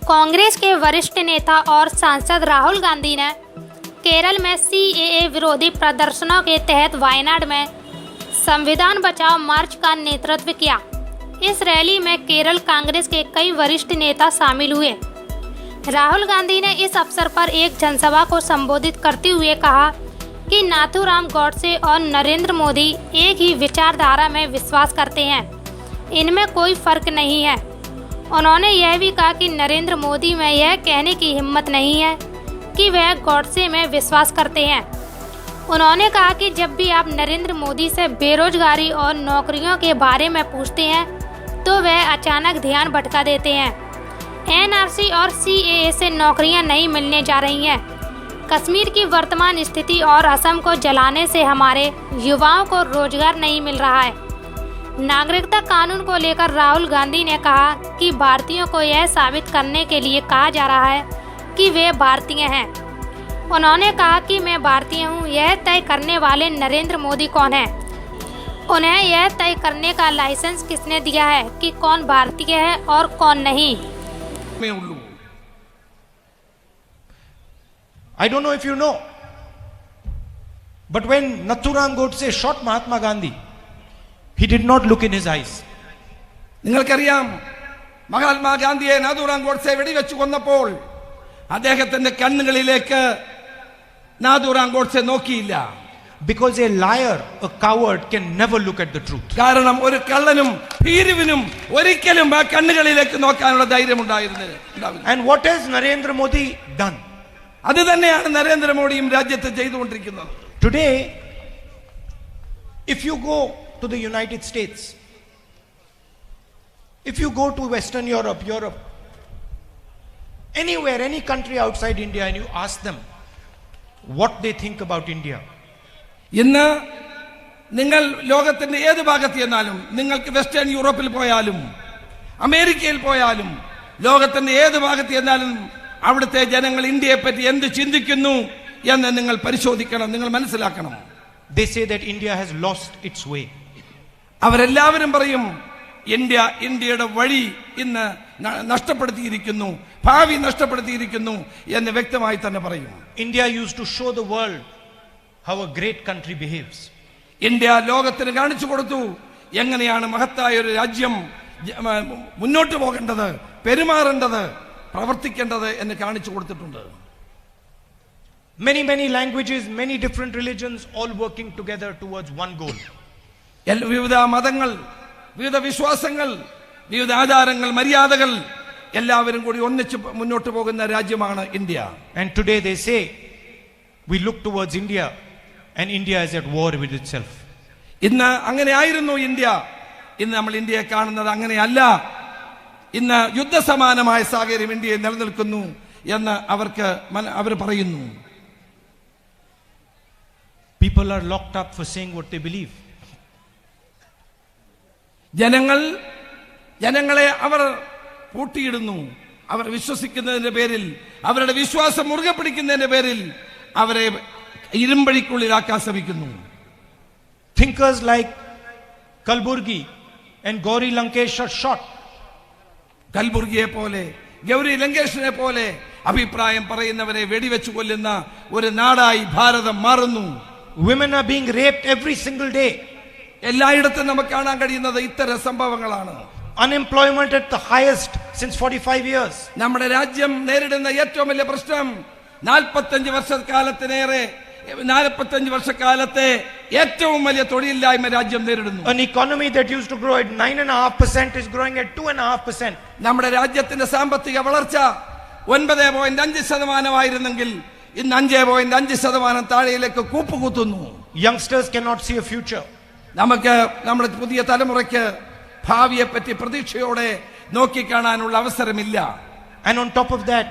कांग्रेस के वरिष्ठ नेता और सांसद राहुल गांधी ने केरल में सीएए विरोधी प्रदर्शनों के तहत वायनाड में संविधान बचाओ मार्च का नेतृत्व किया। इस रैली में केरल कांग्रेस के कई वरिष्ठ नेता शामिल हुए। राहुल गांधी ने इस अवसर पर एक जनसभा को संबोधित करते हुए कहा कि नाथूराम गॉडसे और नरेंद्र मोदी एक ही विचारधारा में विश्वास करते हैं, इनमें कोई फर्क नहीं है। उन्होंने यह भी कहा कि नरेंद्र मोदी में यह कहने की हिम्मत नहीं है कि वह गॉडसे में विश्वास करते हैं। उन्होंने कहा कि जब भी आप नरेंद्र मोदी से बेरोजगारी और नौकरियों के बारे में पूछते हैं तो वह अचानक ध्यान भटका देते हैं। एनआरसी और सीएए से नौकरियां नहीं मिलने जा रही हैं। कश्मीर की वर्तमान स्थिति और असम को जलाने से हमारे युवाओं को रोजगार नहीं मिल रहा है। नागरिकता कानून को लेकर राहुल गांधी ने कहा कि भारतीयों को यह साबित करने के लिए कहा जा रहा है कि वे भारतीय हैं। उन्होंने कहा कि मैं भारतीय हूं, यह तय करने वाले नरेंद्र मोदी कौन है? उन्हें यह तय करने का लाइसेंस किसने दिया है कि कौन भारतीय है और कौन नहीं? I don't know if you know, but when Nathuram Godse shot Mahatma Gandhi, he did not look in his eyes. നിങ്ങൾക്കറിയാം, മഹാത്മാ ഗാന്ധിയെ നാഥൂറാം ഗോഡ്സെ വെടിവെച്ചു കൊന്നപ്പോൾ അദ്ദേഹത്തിന്റെ കണ്ണുകളിലേക്ക് നാഥൂറാം ഗോഡ്സെ നോക്കിയില്ല. Because a liar, a coward can never look at the truth. കാരണം ഒരു കള്ളനും ഭീരുവിനും ഒരിക്കലും ആ കണ്ണുകളിലേക്ക് നോക്കാനുള്ള ധൈര്യം ഉണ്ടായിരുന്നില്ല. And what has Narendra Modi done? അത് തന്നെയാണ് നരേന്ദ്രമോദിയും രാജ്യത്ത് ചെയ്തുകൊണ്ടിരിക്കുന്നത്. Today, if you go to the United States, if you go to Western Europe, anywhere, any country outside India, and you ask them what they think about India, ഇന്ന് നിങ്ങൾ ലോകത്തിന്റെ ഏത് ഭാഗത്ത് ചെന്നാലും, നിങ്ങൾക്ക് വെസ്റ്റേൺ യൂറോപ്പിൽ പോയാലും അമേരിക്കയിൽ പോയാലും ലോകത്തിന്റെ ഏത് ഭാഗത്ത് ചെന്നാലും അവിടുത്തെ ജനങ്ങൾ ഇന്ത്യയെ പറ്റി എന്ത് ചിന്തിക്കുന്നു എന്ന് നിങ്ങൾ പരിശോധിക്കണം, നിങ്ങൾ മനസ്സിലാക്കണം. they say that India has lost its way. അവരെല്ലാവരും പറയും ഇന്ത്യയുടെ വഴി ഇന്ന് നഷ്ടപ്പെടുത്തിയിരിക്കുന്നു, ഭാവി നഷ്ടപ്പെടുത്തിയിരിക്കുന്നു എന്ന് വ്യക്തമായി തന്നെ പറയും. India used to show the world how a great country behaves. India ലോകത്തിന് കാണിച്ചു കൊടുത്തു എങ്ങനെയാണ് മഹത്തായ ഒരു രാജ്യം മുന്നോട്ട് പോകേണ്ടത്, പെരുമാറേണ്ടത്, പ്രവർത്തിക്കേണ്ടത് എന്ന് കാണിച്ചു കൊടുത്തിട്ടുണ്ട്. Many languages, many different religions, all working together towards one goal. വിവിധ മതങ്ങൾ, വിവിധ വിശ്വാസങ്ങൾ, വിവിധ ആചാരങ്ങൾ, മര്യാദകൾ എല്ലാവരും കൂടി ഒന്നിച്ച് മുന്നോട്ട് പോകുന്ന രാജ്യമാണ് India. And today they say we look towards India and India is at war with itself. ഇന്ന് അങ്ങനെ ആയിരുന്നു ഇന്ത്യ. ഇന്ന് നമ്മൾ ഇന്ത്യയെ കാണുന്നത് അങ്ങനെയല്ല. ഇന്ന് യുദ്ധസമാനമായ സാഹചര്യം ഇന്ത്യയിൽ നിലനിൽക്കുന്നു എന്ന് അവർ പറയുന്നു. People are locked up for saying what they believe. ജനങ്ങളെ അവർ പൂട്ടിയിടുന്നു. അവർ വിശ്വസിക്കുന്നതിന്റെ പേരിൽ, അവരുടെ വിശ്വാസം മുറുകെ പിടിക്കുന്നതിന്റെ പേരിൽ അവരെ ഇരുമ്പഴിക്കുള്ളിലാക്കാൻ ശ്രമിക്കുന്നു. Thinkers like Kalburgi and Gauri Lankesh are shot. കൽബുർഗിയെ പോലെ, ഗൗരി ലങ്കേഷിനെ പോലെ അഭിപ്രായം പറയുന്നവരെ വെടിവെച്ചു കൊല്ലുന്ന ഒരു നാടായി ഭാരതം മാറുന്നു. Women are being raped every single day. എല്ലായിടത്തും നമുക്ക് കാണാൻ കഴിയുന്നത് ഇത്തരം സംഭവങ്ങളാണ്. Unemployment at the highest since 45 years. നമ്മുടെ രാജ്യം നേരിടുന്ന ഏറ്റവും വലിയ പ്രശ്നം 45 വർഷക്കാലത്തെ ഏറ്റവും വലിയ തൊഴിലില്ലായ്മ രാജ്യം നേരിടുന്നു. An economy that used to grow at 9.5% is growing at 2.5%. നമ്മുടെ രാജ്യത്തിന്റെ സാമ്പത്തിക വളർച്ച 9.5% ആയിരുന്നെങ്കിൽ ഇന്ന് 5.5% താഴെയിലേക്ക് കൂപ്പുകുത്തുന്നു. Youngsters cannot see a future. നമുക്ക് നമ്മുടെ പുതിയ തലമുറയ്ക്ക് ഭാവിയെ പറ്റി പ്രതീക്ഷയോടെ നോക്കിക്കാണാനുള്ള അവസരമില്ല. And on top of that,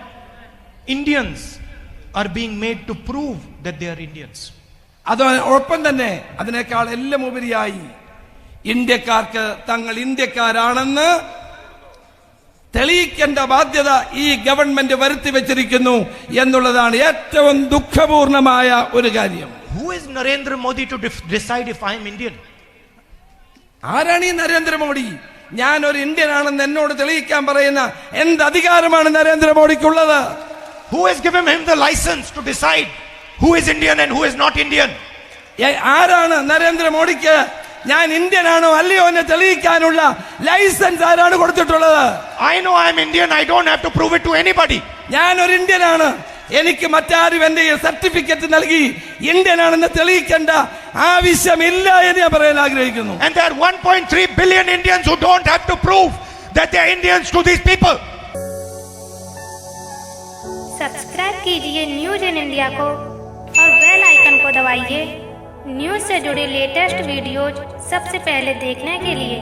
Indians are being made to prove that they are Indians. അതോടൊപ്പം തന്നെ അതിനേക്കാൾ എല്ലാം ഉപരിയായി ഇന്ത്യക്കാർക്ക് തങ്ങൾ ഇന്ത്യക്കാരാണെന്ന് തെളിയിക്കേണ്ട ബാധ്യത ഈ ഗവൺമെന്റ് വരുത്തി വെച്ചിരിക്കുന്നു എന്നുള്ളതാണ് ഏറ്റവും ദുഃഖപൂർണമായ ഒരു കാര്യം. Who is Narendra Modi to decide if I am Indian? ആരാണ് ഈ നരേന്ദ്രമോദി? ഞാൻ ഒരു ഇന്ത്യനാണെന്ന് എന്നോട് തെളിയിക്കാൻ പറയുന്ന എന്ത് അധികാരമാണ് നരേന്ദ്രമോദിക്കുള്ളത്? Who has given him the license to decide who is Indian and who is not Indian? ആരാണ് നരേന്ദ്രമോദിക്ക് ഞാൻ ഇന്ത്യനാണോ അല്ലയോ എന്ന് തെളിയിക്കാനുള്ള ലൈസൻസ് ആരാണ് കൊടുത്തിട്ടുള്ളത്? I know I am Indian. I don't have to prove it to anybody. ഞാൻ ഒരു ഇന്ത്യനാണ്, എനിക്ക് മറ്റാരും എന്റെ സർട്ടിഫിക്കറ്റ് നൽകി ഇന്ത്യനാണെന്ന് തെളിയിക്കേണ്ട ആവശ്യമില്ല എന്ന് ഞാൻ പറയാൻ ആഗ്രഹിക്കുന്നു. And there are 1.3 billion Indians who don't have to prove that they are Indians to these people. Subscribe कीजिए न्यूज इन इंडिया को और बेल आइकन को दबाइए न्यूज से जुड़े लेटेस्ट वीडियोज सबसे पहले देखने के लिए।